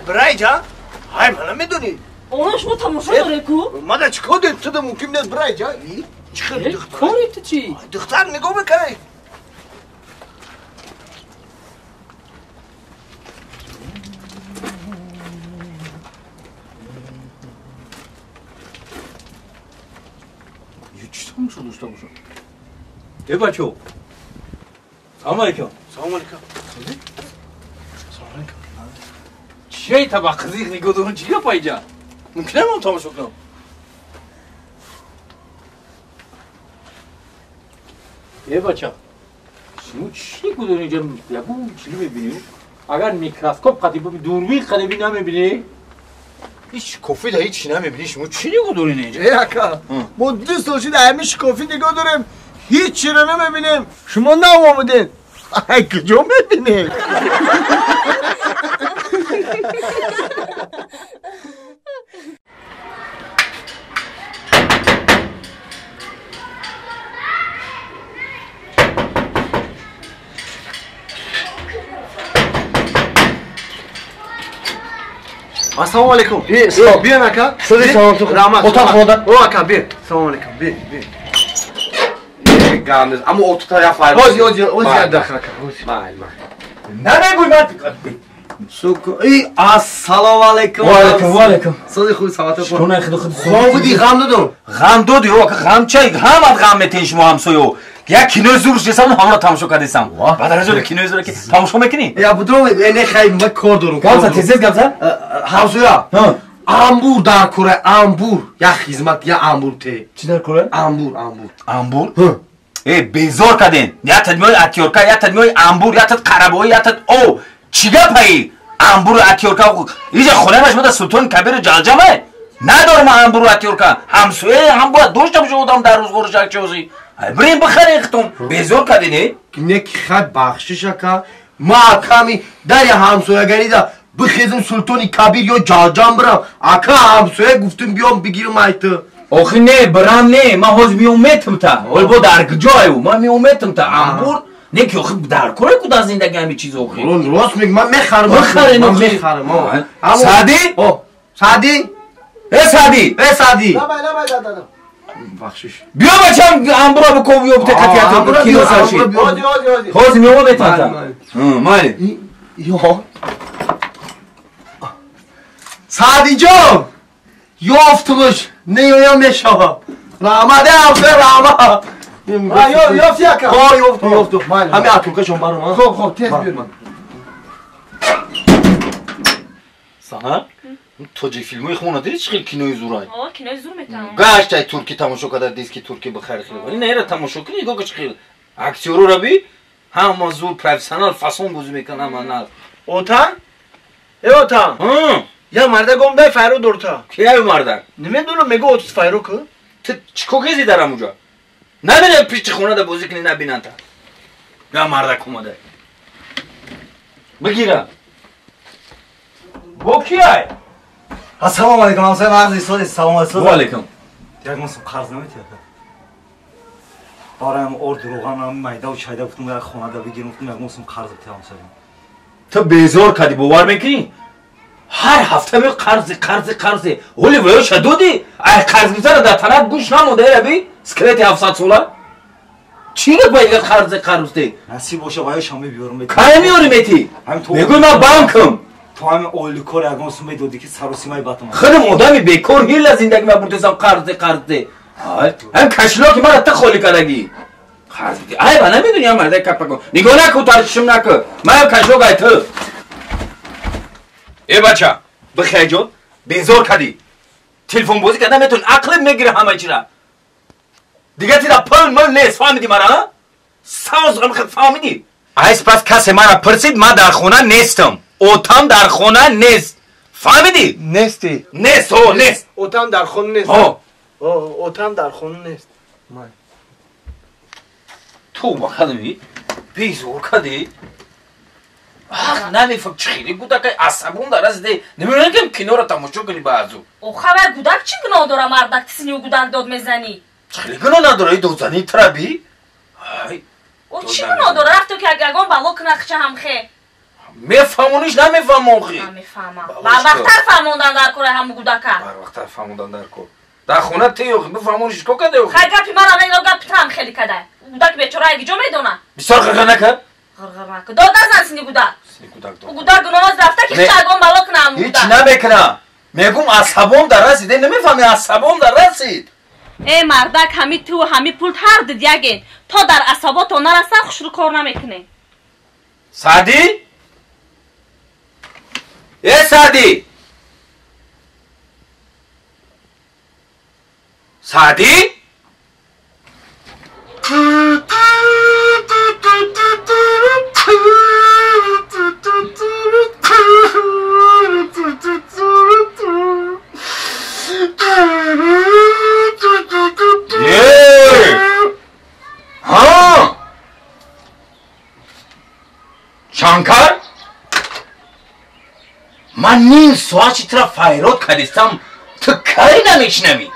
برای جا های من میدونی آنها شما تماشا داره کو؟ مادر چیکار داری تو ممکن نیست برای جا چیکار دختر کاری تو چی؟ دختر نگاه بکنی چی تماشا داشته باشم ای بچه سلام علیکم سلام علیکم چی طبق قضیق نگاه دارون چیه پایجا ممکنه من تماشا کنم ای بچه شما چی نگاه دارون اینجا یکو چی میبینی؟ اگر میکروسکوپ قدی ببین دوربین قدی نمیبینی؟ هیچ کافی دا هیچ نمیبینی شما چی نگاه دارین اینجا؟ ای اکا ما دوست داشتید همیشه کافی نگاه داریم هیچ چی رو نمیبینیم شما نه آمدید ای کجا میبینید السلام علیکم بیا اکا سلام تو رحمت اتاق خدا او اکا بیا سلام علیکم بیا گاندز اما اتاق یا فایل اوزی داخل اکا نه نگوی من ای السلام علیکم و علیکم صدی خوبی سلامت شونه خود خواه بودی غم دادم غم دادی او غم چای غم غم میتین شما همسایو یک کینو زورش جسم همراه تماشا کردیسم بعد از اون کینو زور که تماشا میکنی یا بدون اینه خیلی من کار دارم گامزا تیزیز گامزا همسویا انبور در کره انبور یا خدمت یا انبور ته چی در کره انبور ای بیزار کردین یا تدمیای اتیورکا یا تدمیای انبور یا تد قربایی یا تد او چیگه پایی انبور اتیورکا اینجا خونه باش مده سلطان کبیر جلجمه ندارم انبور اتیورکا همسویه هم باید داشتم شدم در روز گورشک چوزی بریم بخری اختم بیزار کردینی نک خد بخشش اکا ما کمی در یا همسویگری دا بخیزم سلطانی کبیر یا جلجم برم اکا همسویه گفتم بیام بگیرم ایتا آخی نه برام نه من هاز میومتم تا ولی با در کجایو من میومتم تا انبور نه که آخی در کره کود از زندگی همه چیز آخی راست میگم من میخرم من میخرم سعدی؟ سعدی؟ سعدی بخشش بیا بچم انبورا بکو بیا بته قطعیت کینو سرشی هاز میومتم تا مالی یا سعدی جان یافتمش نیویا میشم رحمده همسه رحمه یافتی اکا یافتم همه اتوکه شما برام خب تیز بیار من سهر توجه فیلمای خونه دیدی چه کینوی زورای کینوی زور میتونم گشت ترکی تماشا کرده دیسکی ترکی بخیر خیلی ولی نه را تماشا کنی نگاه کش خیلی اکتیورو را بی هم زور پروفسیونال فاصون بازی میکنه من اوتان یا مرده گم فایرو دورتا کیه مرده نمیدونم میگه اوتس فایرو که تو چیکو کسی دارم اونجا نبینه پیش خونه دا بازی کنی نبینن تا یا مرده کماده بگیره با کیه السلام علیکم همسایه عزیز سلام علیکم و علیکم یک موسم قرض نمیتیه برایم اور دروغانم میده و چایده گفتم یک خونه دا بگیرم گفتم یک موسم قرض بتیه همسایه تو بیزار کردی باور میکنی هر هفته می قرض ولی ویا شدودی ای قرض میتره در طرف گوش نمونده ربی سکلت 700 ساله چی رو باید قرض دی نصیب باشه ویا شامی بیارم بتیه کاری میاری میتی میگوی من بانکم تو همه اولی کار یک موسم میدودی که سر و سیمای باتم خودم آدمی بیکار هیل زندگی من بردیسم قرض هم کشلا که من تا خالی کردگی قرض دی ای با نمیدونی هم مرده کپا کن نگاه نکن ترشم نکن من هم کشلا گای تو ای بچه بخیر جان بیزار کردی تلفن بازی کردن میتون عقل میگیره همه چی را دیگه تیرا پل مل نیست فهمیدی مرا ساز هم خود فهمیدی ایس پس کسی مرا پرسید من در خونه نیستم اوتام در خونه نیست فهمیدی نیستی نیست اوتام در خونه نیست اوتام در خونه نیست تو با خدمی بیزار کردی نمیفهم چی خیلی گودک عصبون در از دی نمیدونم که کینو را تماشا کنی بعضو او خبر گودک چی گناه داره مردک تسینی و گودک داد میزنی چی خیلی گناه نداره داد زنی ترابی او چی گناه داره رفت تو که اگرگان بلا کنه خچه هم خی میفهمونیش نمیفهمون خی نمیفهمم وقتر فهموندن در کره همو گودکا وقتر فهموندن در کور در خونه تی خی بفهمونیش کو کده خی خیلی گپی من اینا گپ تام خیلی کده گودک بیچاره اگه جو میدونه بسیار غرغر نکرد غرغر نکرد داد نزن سینی گودک گودک گودک نماز رفته که چگون بالا کنم هیچ نمیکنم میگم عصبم در رسید نمیفهمی عصبم در رسید ای مردک همی تو همی پول هر دیگه تا در عصبات نرسه خوشرو کار نمیکنه سعدی ای سعدی سعدی شانکر من نیم ساعت چی طرف فایرات کردستم تو کاری نمیشنوی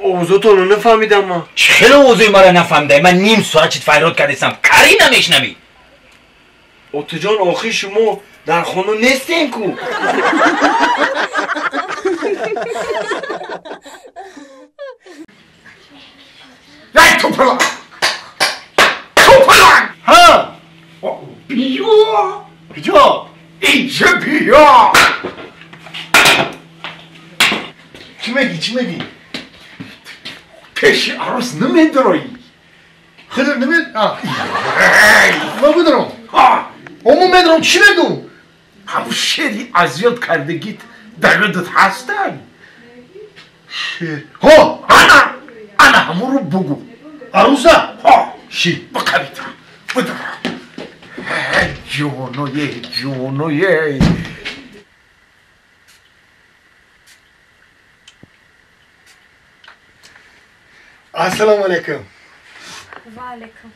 اوضاع تو رو نفهمیدم ما خیلی اوضاعی مرا نفهمیده من نیم ساعت چی فایرات کردستم کاری نمیشنوی اوتو جان آخی شما در خونه نیستین کو ای تو پلان ها بیا کجا اینجا بیا چی میگی پیش عروس نمیدروی خیلی ما بدرم همون میدرم چی بگو همون شیری اذیت کردگیت در یادت هستن شیر ها انا همون رو بگو عروسه ها شیر بقبیتا بدرم جونوی السلام علیکم و علیکم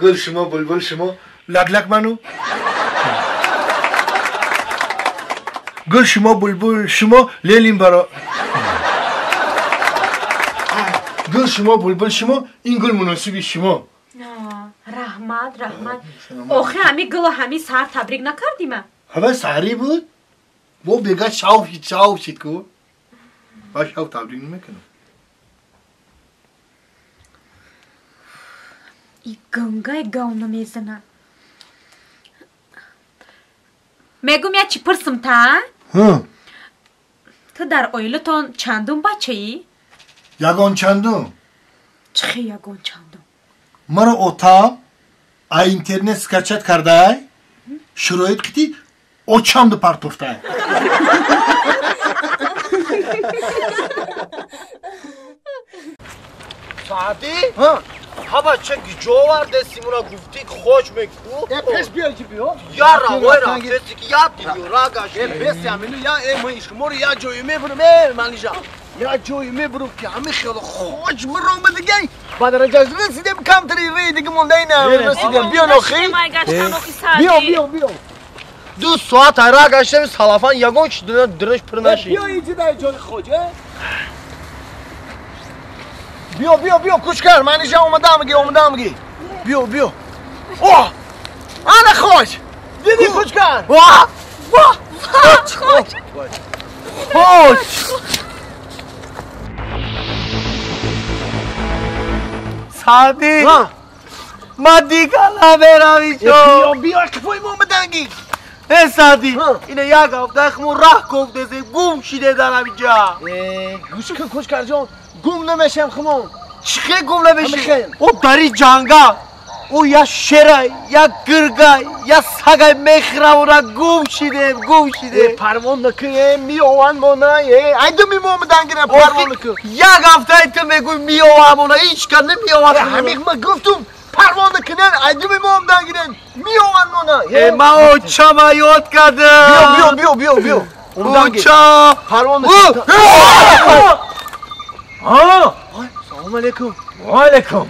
گل شما بلبل شما لک منو گل شما بلبل شما لیلیم برا گل شما بلبل شما این گل مناسبی شما رحمت آخه همی گل همی سهر تبریک نکردیم همه سهری بود با بگه شاو شید که با شاو تبریک نمیکنم ای گنگای گاونو میزنه میگم یا چی پرسم تا تو در اویلتون چندون بچه ای؟ یگان چندون چخی یگان چندون مرا اوتا اینترنت سکچت کرده شرایط کتی او چند پرتوفته سعدی؟ ها بچه جوار دستیمونا گفتی خوش میکو پس بیا که بیا یا روای را کسی که یاد دیو را گشتی پس همینو یا ایمایی شما یا جوی میبرم منیجا یا جوی میبرم که همه خیلی خوش مرام دیگه بعد رجاز رسیدیم کمتری ری دیگه مونده اینه رسیدیم بیا نخی بیا 2 ساعت را گشتیم سلافان یگان چی درش پر نشی بیا اینجا در جان خوجه بیا کوچکر من اینجا اومدم گی بیا اوه انا خوش دیدی کوچکر واه خوش سعدی ما دیگه نبرامی شو بیا کفای ما اومدنگی ای سعدی اینه یک هفته خمون راه گفته گم شیده دارم اینجا گوش کن کوچکر جان گم نمیشم خمون چخه گم نمیشی؟ او داری جانگا او یا شره یا گرگای یا سگای میخراورا گم شیده پرمان نکنه میوان مونا ایدو میموم دنگیره پرمان نکنه یک هفته ایتو میگوی میوان مونا هیچ کن نمیوان همین ما گفتم پرمان نکنه ایدو میموم دنگیره میوان مونا ما او چا ما یاد کرده بیا او چا پرمان نکنه سلام علیکم و علیکم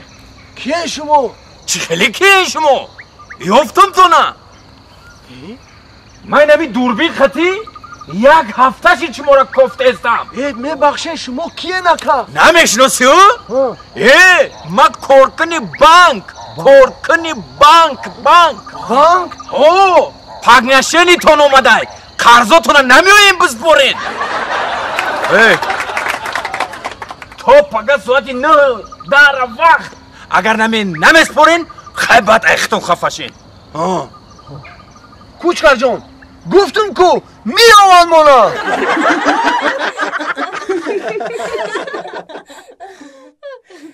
کیه شما؟ چی خیلی کیه شما؟ یافتم تو نه من نبی دوربین خطی یک هفته شید شما را کفته استم می بخشه شما کیه نکه؟ نمیشناسی او؟ من کورکنی بانک بانک؟ او پگنشنیتون اومده قرضاتون نمیاییم بسپرین تو پگه ساعت 9 در وقت اگر نمیسپرین خیبت ایختون خفشین کوچکر جان گفتم کو می آوان مونا